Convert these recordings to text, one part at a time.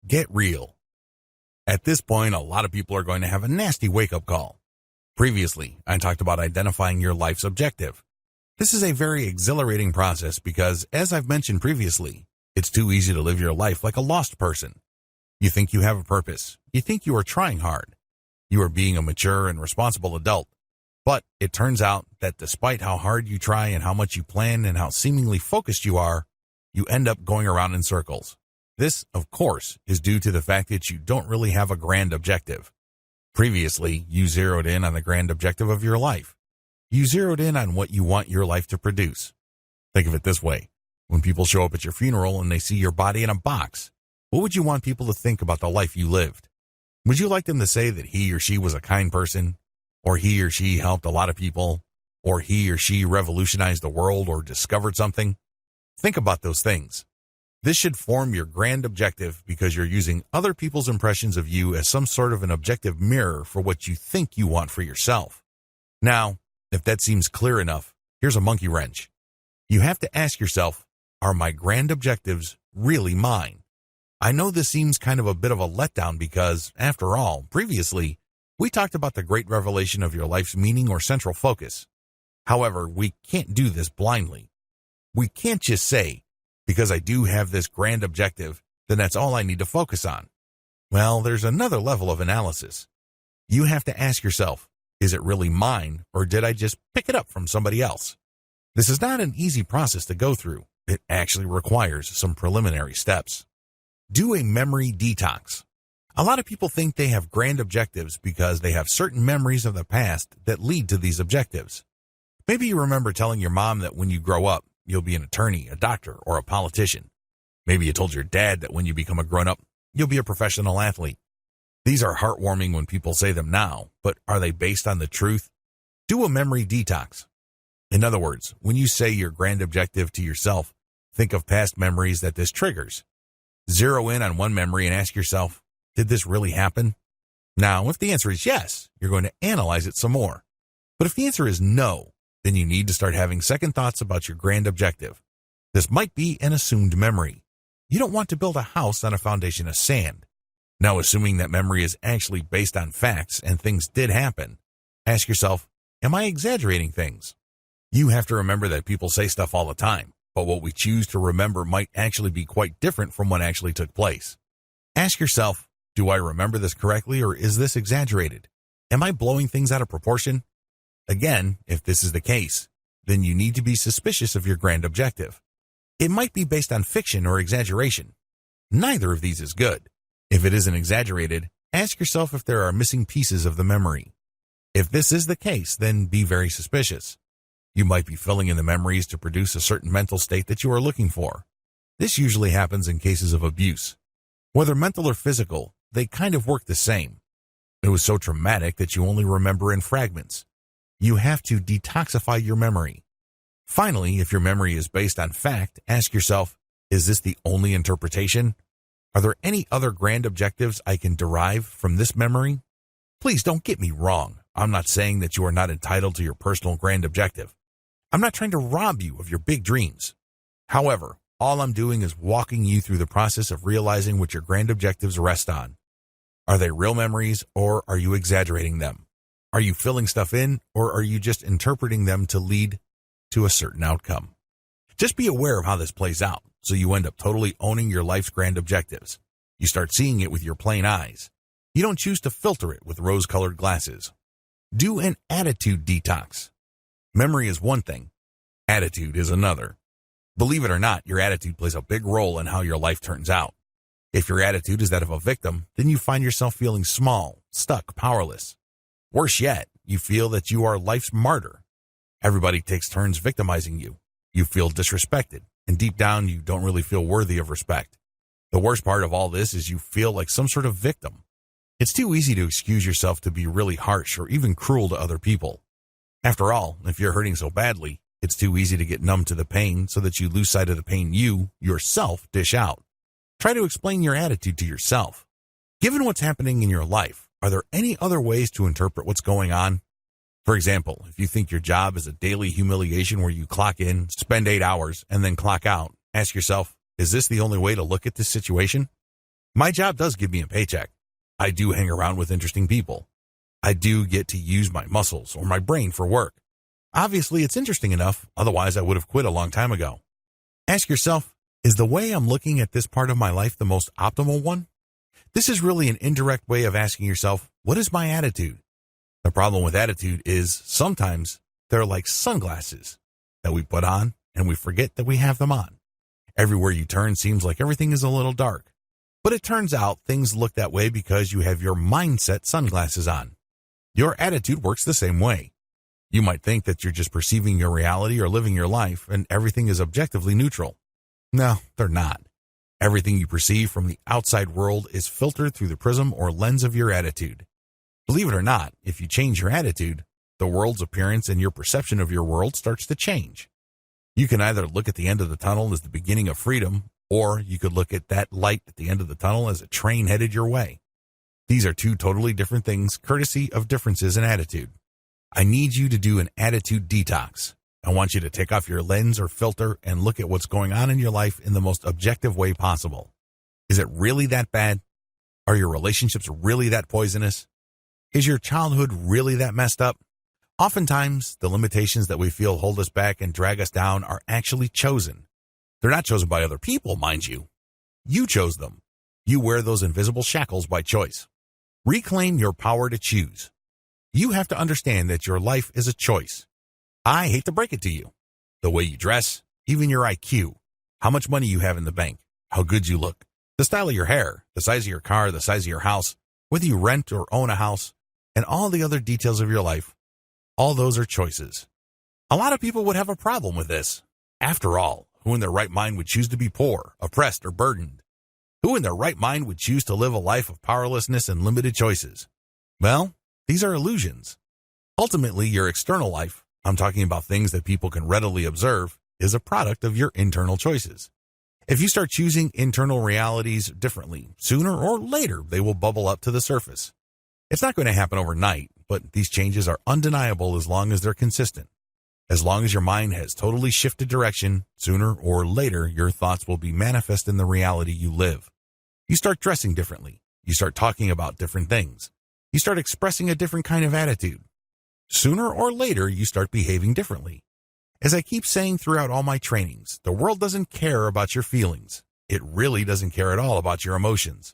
Get real. At this point, a lot of people are going to have a nasty wake-up call. Previously, I talked about identifying your life's objective. This is a very exhilarating process because, as I've mentioned previously, it's too easy to live your life like a lost person. You think you have a purpose. You think you are trying hard. You are being a mature and responsible adult. But it turns out that despite how hard you try and how much you plan and how seemingly focused you are, you end up going around in circles. This, of course, is due to the fact that you don't really have a grand objective. Previously, you zeroed in on the grand objective of your life. You zeroed in on what you want your life to produce. Think of it this way. When people show up at your funeral and they see your body in a box, what would you want people to think about the life you lived? Would you like them to say that he or she was a kind person, or he or she helped a lot of people, or he or she revolutionized the world or discovered something? Think about those things. This should form your grand objective because you're using other people's impressions of you as some sort of an objective mirror for what you think you want for yourself. Now, if that seems clear enough, here's a monkey wrench. You have to ask yourself, are my grand objectives really mine? I know this seems kind of a bit of a letdown because, after all, previously, we talked about the great revelation of your life's meaning or central focus. However, we can't do this blindly. We can't just say, because I do have this grand objective, then that's all I need to focus on. Well, there's another level of analysis. You have to ask yourself, is it really mine, or did I just pick it up from somebody else? This is not an easy process to go through. It actually requires some preliminary steps. Do a memory detox. A lot of people think they have grand objectives because they have certain memories of the past that lead to these objectives. Maybe you remember telling your mom that when you grow up, you'll be an attorney, a doctor, or a politician. Maybe you told your dad that when you become a grown-up, you'll be a professional athlete. These are heartwarming when people say them now, but are they based on the truth? Do a memory detox. In other words, when you say your grand objective to yourself, think of past memories that this triggers. Zero in on one memory and ask yourself, did this really happen? Now, if the answer is yes, you're going to analyze it some more. But if the answer is no, then you need to start having second thoughts about your grand objective. This might be an assumed memory. You don't want to build a house on a foundation of sand. Now, assuming that memory is actually based on facts and things did happen, ask yourself, am I exaggerating things? You have to remember that people say stuff all the time, but what we choose to remember might actually be quite different from what actually took place. Ask yourself, do I remember this correctly, or is this exaggerated? Am I blowing things out of proportion? Again, if this is the case, then you need to be suspicious of your grand objective. It might be based on fiction or exaggeration. Neither of these is good. If it isn't exaggerated, ask yourself if there are missing pieces of the memory. If this is the case, then be very suspicious. You might be filling in the memories to produce a certain mental state that you are looking for. This usually happens in cases of abuse. Whether mental or physical, they kind of work the same. It was so traumatic that you only remember in fragments. You have to detoxify your memory. Finally, if your memory is based on fact, ask yourself, is this the only interpretation? Are there any other grand objectives I can derive from this memory? Please don't get me wrong. I'm not saying that you are not entitled to your personal grand objective. I'm not trying to rob you of your big dreams. However, all I'm doing is walking you through the process of realizing what your grand objectives rest on. Are they real memories, or are you exaggerating them? Are you filling stuff in, or are you just interpreting them to lead to a certain outcome? Just be aware of how this plays out, so you end up totally owning your life's grand objectives. You start seeing it with your plain eyes. You don't choose to filter it with rose-colored glasses. Do an attitude detox. Memory is one thing. Attitude is another. Believe it or not, your attitude plays a big role in how your life turns out. If your attitude is that of a victim, then you find yourself feeling small, stuck, powerless. Worse yet, you feel that you are life's martyr. Everybody takes turns victimizing you. You feel disrespected, and deep down you don't really feel worthy of respect. The worst part of all this is you feel like some sort of victim. It's too easy to excuse yourself to be really harsh or even cruel to other people. After all, if you're hurting so badly, it's too easy to get numb to the pain so that you lose sight of the pain you, yourself, dish out. Try to explain your attitude to yourself. Given what's happening in your life, are there any other ways to interpret what's going on? For example, if you think your job is a daily humiliation where you clock in, spend 8 hours, and then clock out, ask yourself, is this the only way to look at this situation? My job does give me a paycheck. I do hang around with interesting people. I do get to use my muscles or my brain for work. Obviously, it's interesting enough, otherwise I would have quit a long time ago. Ask yourself, is the way I'm looking at this part of my life the most optimal one? This is really an indirect way of asking yourself, what is my attitude? The problem with attitude is sometimes they're like sunglasses that we put on and we forget that we have them on. Everywhere you turn seems like everything is a little dark. But it turns out things look that way because you have your mindset sunglasses on. Your attitude works the same way. You might think that you're just perceiving your reality or living your life and everything is objectively neutral. No, they're not. Everything you perceive from the outside world is filtered through the prism or lens of your attitude. Believe it or not, if you change your attitude, the world's appearance and your perception of your world starts to change. You can either look at the end of the tunnel as the beginning of freedom, or you could look at that light at the end of the tunnel as a train headed your way. These are two totally different things, courtesy of differences in attitude. I need you to do an attitude detox. I want you to take off your lens or filter and look at what's going on in your life in the most objective way possible. Is it really that bad? Are your relationships really that poisonous? Is your childhood really that messed up? Oftentimes, the limitations that we feel hold us back and drag us down are actually chosen. They're not chosen by other people, mind you. You chose them. You wear those invisible shackles by choice. Reclaim your power to choose. You have to understand that your life is a choice. I hate to break it to you. The way you dress, even your IQ, how much money you have in the bank, how good you look, the style of your hair, the size of your car, the size of your house, whether you rent or own a house, and all the other details of your life, all those are choices. A lot of people would have a problem with this. After all, who in their right mind would choose to be poor, oppressed, or burdened? Who in their right mind would choose to live a life of powerlessness and limited choices? Well, these are illusions. Ultimately, your external life, I'm talking about things that people can readily observe, is a product of your internal choices. If you start choosing internal realities differently, sooner or later they will bubble up to the surface. It's not going to happen overnight, but these changes are undeniable as long as they're consistent. As long as your mind has totally shifted direction, sooner or later your thoughts will be manifest in the reality you live. You start dressing differently. You start talking about different things. You start expressing a different kind of attitude. Sooner or later, you start behaving differently. As I keep saying throughout all my trainings, the world doesn't care about your feelings. It really doesn't care at all about your emotions.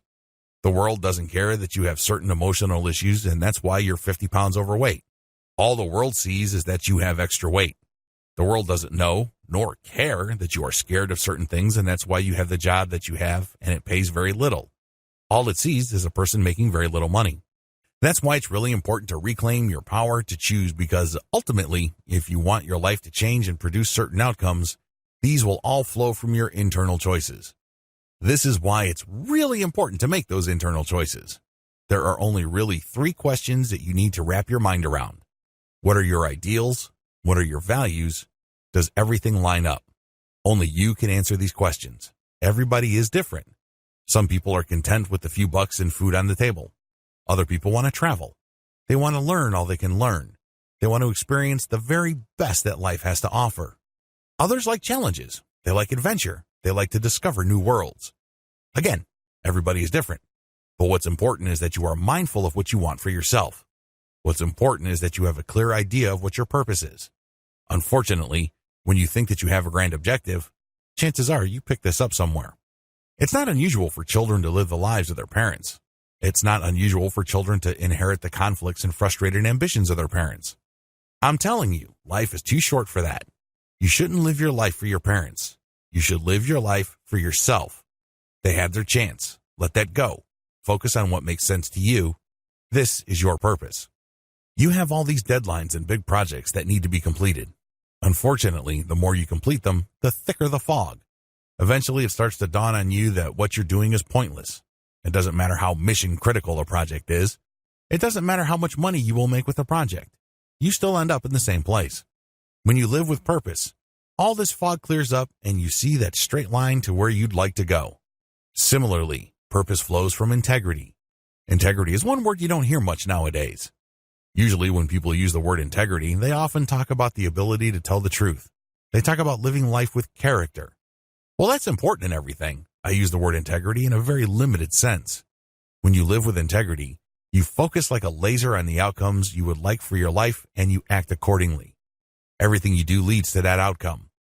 The world doesn't care that you have certain emotional issues, and that's why you're 50 pounds overweight. All the world sees is that you have extra weight. The world doesn't know nor care that you are scared of certain things, and that's why you have the job that you have, and it pays very little. All it sees is a person making very little money. That's why it's really important to reclaim your power to choose, because ultimately, if you want your life to change and produce certain outcomes, these will all flow from your internal choices. This is why it's really important to make those internal choices. There are only really 3 questions that you need to wrap your mind around. What are your ideals? What are your values? Does everything line up? Only you can answer these questions. Everybody is different. Some people are content with a few bucks and food on the table. Other people want to travel. They want to learn all they can learn. They want to experience the very best that life has to offer. Others like challenges. They like adventure. They like to discover new worlds. Again, everybody is different. But what's important is that you are mindful of what you want for yourself. What's important is that you have a clear idea of what your purpose is. Unfortunately, when you think that you have a grand objective, chances are you picked this up somewhere. It's not unusual for children to live the lives of their parents. It's not unusual for children to inherit the conflicts and frustrated ambitions of their parents. I'm telling you, life is too short for that. You shouldn't live your life for your parents. You should live your life for yourself. They had their chance. Let that go. Focus on what makes sense to you. This is your purpose. You have all these deadlines and big projects that need to be completed. Unfortunately, the more you complete them, the thicker the fog. Eventually, it starts to dawn on you that what you're doing is pointless. It doesn't matter how mission critical a project is. It doesn't matter how much money you will make with the project. You still end up in the same place. When you live with purpose, all this fog clears up and you see that straight line to where you'd like to go. Similarly, purpose flows from integrity. Integrity is one word you don't hear much nowadays. Usually when people use the word integrity, they often talk about the ability to tell the truth. They talk about living life with character. Well, that's important and everything. I use the word integrity in a very limited sense. When you live with integrity, you focus like a laser on the outcomes you would like for your life and you act accordingly. Everything you do leads to that outcome.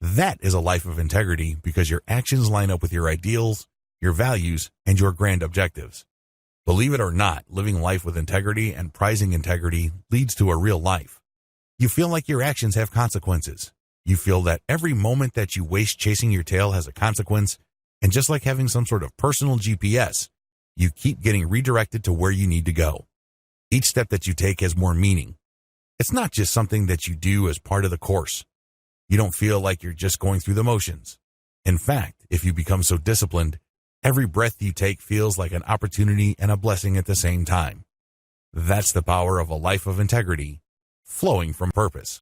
That is a life of integrity because your actions line up with your ideals, your values, and your grand objectives. Believe it or not, living life with integrity and prizing integrity leads to a real life. You feel like your actions have consequences. You feel that every moment that you waste chasing your tail has a consequence, and just like having some sort of personal GPS, you keep getting redirected to where you need to go. Each step that you take has more meaning. It's not just something that you do as part of the course. You don't feel like you're just going through the motions. In fact, if you become so disciplined, every breath you take feels like an opportunity and a blessing at the same time. That's the power of a life of integrity, flowing from purpose.